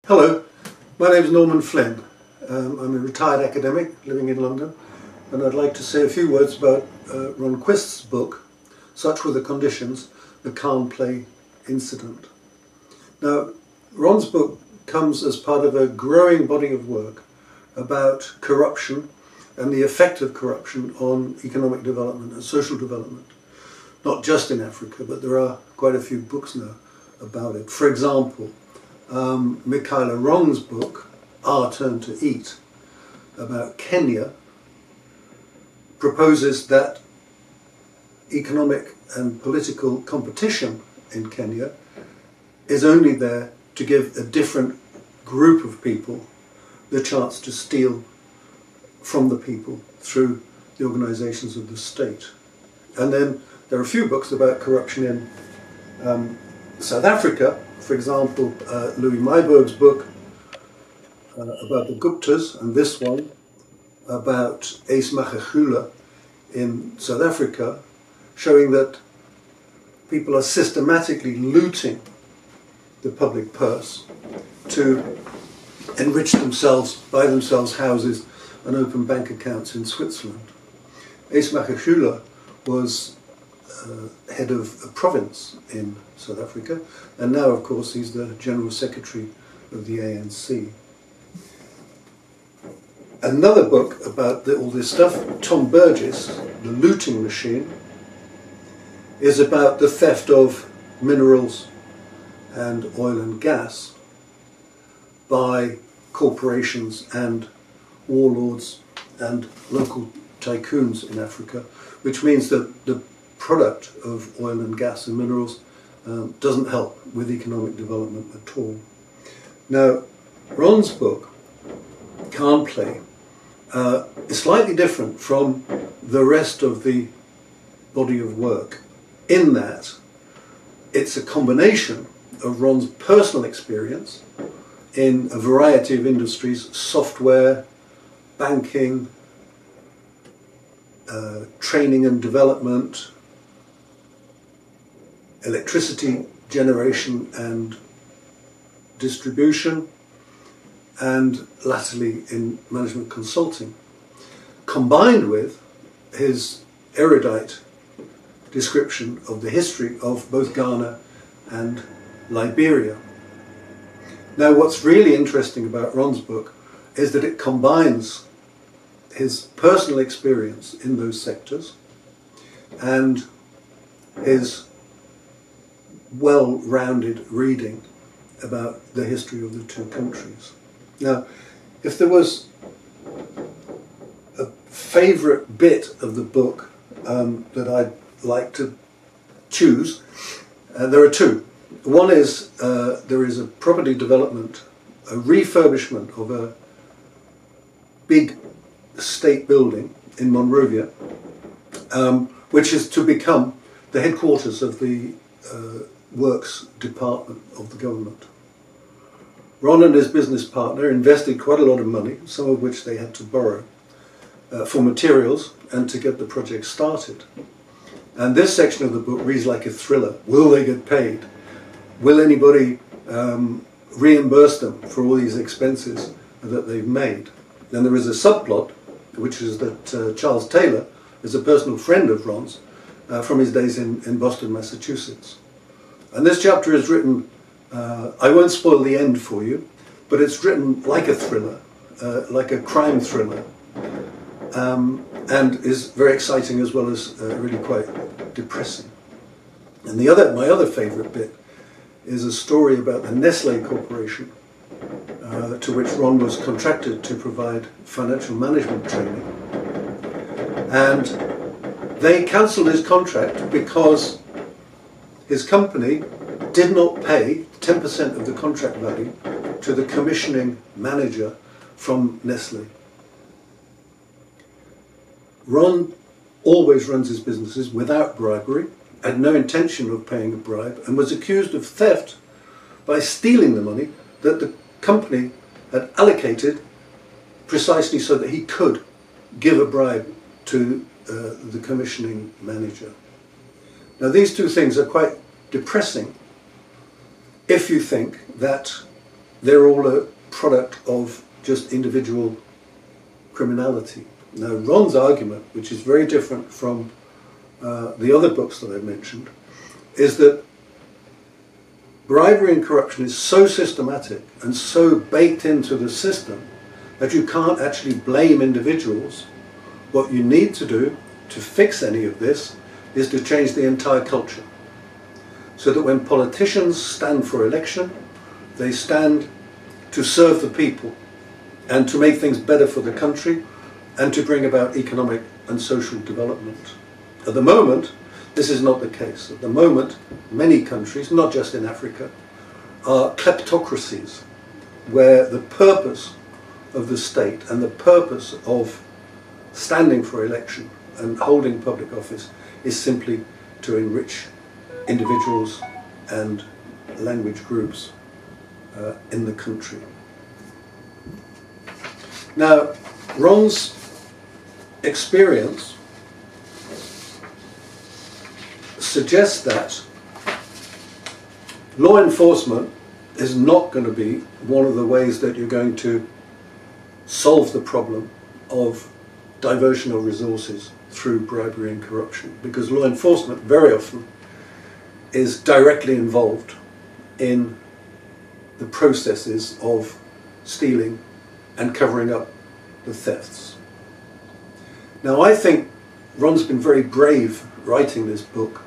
Hello, my name is Norman Flynn. I'm a retired academic living in London, and I'd like to say a few words about Ron Quist's book, Such Were the Conditions, the Kahnplay Incident. Now, Ron's book comes as part of a growing body of work about corruption and the effect of corruption on economic development and social development, not just in Africa, but there are quite a few books now about it. For example, Michaela Wrong's book, Our Turn to Eat, about Kenya, proposes that economic and political competition in Kenya is only there to give a different group of people the chance to steal from the people through the organizations of the state. And then there are a few books about corruption in South Africa. For example, Louis Myburgh's book about the Guptas, and this one about Ace Magagula in South Africa, showing that people are systematically looting the public purse to enrich themselves, buy themselves houses and open bank accounts in Switzerland. Ace Magagula was head of a province in South Africa, and now of course he's the General Secretary of the ANC. Another book about all this stuff, Tom Burgess, The Looting Machine, is about the theft of minerals and oil and gas by corporations and warlords and local tycoons in Africa, which means that the product of oil and gas and minerals doesn't help with economic development at all. Now, Ron's book, Kahnplay, is slightly different from the rest of the body of work in that it's a combination of Ron's personal experience in a variety of industries: software, banking, training and development, electricity generation and distribution, and latterly in management consulting, combined with his erudite description of the history of both Ghana and Liberia. Now, what's really interesting about Ron's book is that it combines his personal experience in those sectors and his well-rounded reading about the history of the two countries. Now, if there was a favourite bit of the book that I'd like to choose, there are two. One is there is a property development, a refurbishment of a big state building in Monrovia, which is to become the headquarters of the works department of the government. Ron and his business partner invested quite a lot of money, some of which they had to borrow, for materials and to get the project started. And this section of the book reads like a thriller. Will they get paid? Will anybody reimburse them for all these expenses that they've made? Then there is a subplot, which is that Charles Taylor is a personal friend of Ron's from his days in Boston, Massachusetts. And this chapter is written, I won't spoil the end for you, but it's written like a thriller, like a crime thriller, and is very exciting as well as really quite depressing. And my other favourite bit is a story about the Nestle Corporation, to which Ron was contracted to provide financial management training. And they cancelled his contract because his company did not pay 10% of the contract value to the commissioning manager from Nestle. Ron always runs his businesses without bribery, had no intention of paying a bribe, and was accused of theft by stealing the money that the company had allocated precisely so that he could give a bribe to the commissioning manager. Now, these two things are quite depressing if you think that they're all a product of just individual criminality. Now, Ron's argument, which is very different from the other books that I mentioned, is that bribery and corruption is so systematic and so baked into the system that you can't actually blame individuals. What you need to do to fix any of this is to change the entire culture, so that when politicians stand for election, they stand to serve the people and to make things better for the country and to bring about economic and social development. At the moment, this is not the case. At the moment, many countries, not just in Africa, are kleptocracies, where the purpose of the state and the purpose of standing for election and holding public office is simply to enrich individuals and language groups in the country. Now, Ron's experience suggests that law enforcement is not going to be one of the ways that you're going to solve the problem of diversion of resources through bribery and corruption, because law enforcement very often is directly involved in the processes of stealing and covering up the thefts. Now, I think Ron's been very brave writing this book,